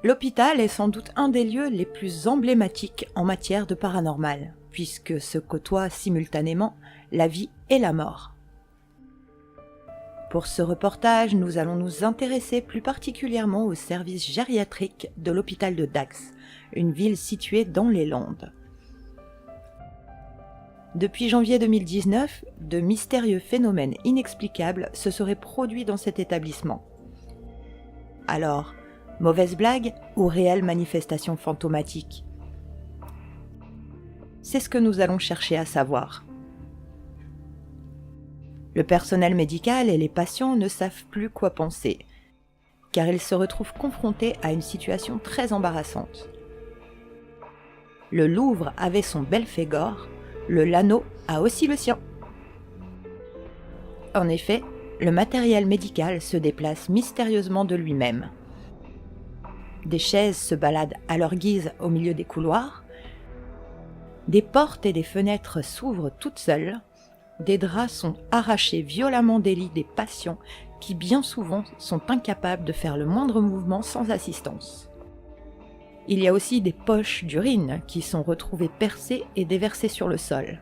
L'hôpital est sans doute un des lieux les plus emblématiques en matière de paranormal, puisque se côtoient simultanément la vie et la mort. Pour ce reportage, nous allons nous intéresser plus particulièrement au service gériatrique de l'hôpital de Dax, une ville située dans les Landes. Depuis janvier 2019, de mystérieux phénomènes inexplicables se seraient produits dans cet établissement. Alors, mauvaise blague ou réelle manifestation fantomatique? C'est ce que nous allons chercher à savoir. Le personnel médical et les patients ne savent plus quoi penser, car ils se retrouvent confrontés à une situation très embarrassante. Le Louvre avait son Belphégor, le Lano a aussi le sien. En effet, le matériel médical se déplace mystérieusement de lui-même. Des chaises se baladent à leur guise au milieu des couloirs, des portes et des fenêtres s'ouvrent toutes seules, des draps sont arrachés violemment des lits des patients qui bien souvent sont incapables de faire le moindre mouvement sans assistance. Il y a aussi des poches d'urine qui sont retrouvées percées et déversées sur le sol.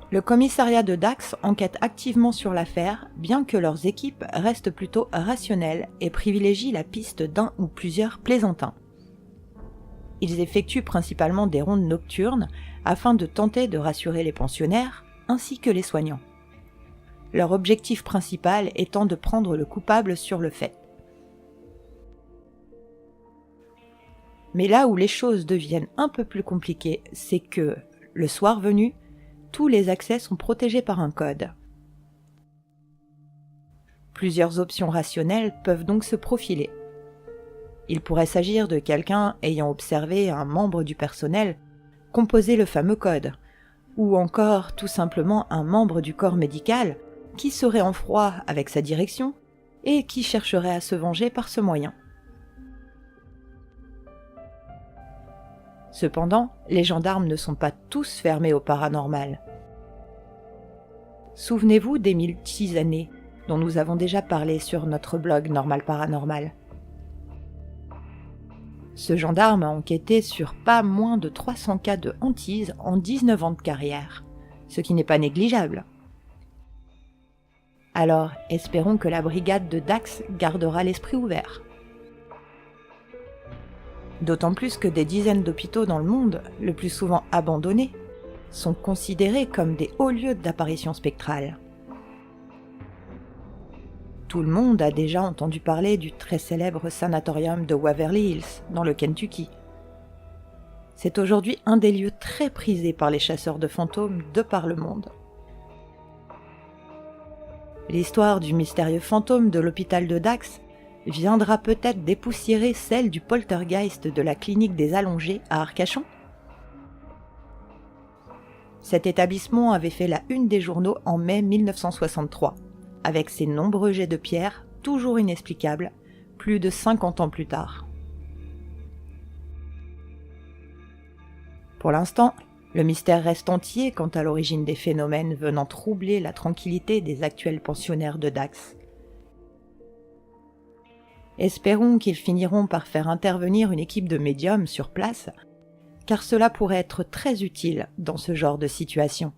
Le commissariat de Dax enquête activement sur l'affaire, bien que leurs équipes restent plutôt rationnelles et privilégient la piste d'un ou plusieurs plaisantins. Ils effectuent principalement des rondes nocturnes afin de tenter de rassurer les pensionnaires ainsi que les soignants. Leur objectif principal étant de prendre le coupable sur le fait. Mais là où les choses deviennent un peu plus compliquées, c'est que, le soir venu, tous les accès sont protégés par un code. Plusieurs options rationnelles peuvent donc se profiler. Il pourrait s'agir de quelqu'un ayant observé un membre du personnel composer le fameux code, ou encore tout simplement un membre du corps médical qui serait en froid avec sa direction et qui chercherait à se venger par ce moyen. Cependant, les gendarmes ne sont pas tous fermés au paranormal. Souvenez-vous d'Émile Chisané, dont nous avons déjà parlé sur notre blog Normal Paranormal. Ce gendarme a enquêté sur pas moins de 300 cas de hantise en 19 ans de carrière, ce qui n'est pas négligeable. Alors, espérons que la brigade de Dax gardera l'esprit ouvert. D'autant plus que des dizaines d'hôpitaux dans le monde, le plus souvent abandonnés, sont considérés comme des hauts lieux d'apparitions spectrales. Tout le monde a déjà entendu parler du très célèbre sanatorium de Waverly Hills, dans le Kentucky. C'est aujourd'hui un des lieux très prisés par les chasseurs de fantômes de par le monde. L'histoire du mystérieux fantôme de l'hôpital de Dax viendra peut-être dépoussiérer celle du poltergeist de la clinique des Allongés à Arcachon. Cet établissement avait fait la une des journaux en mai 1963, avec ses nombreux jets de pierre, toujours inexplicables, plus de 50 ans plus tard. Pour l'instant, le mystère reste entier quant à l'origine des phénomènes venant troubler la tranquillité des actuels pensionnaires de Dax. Espérons qu'ils finiront par faire intervenir une équipe de médiums sur place, car cela pourrait être très utile dans ce genre de situation.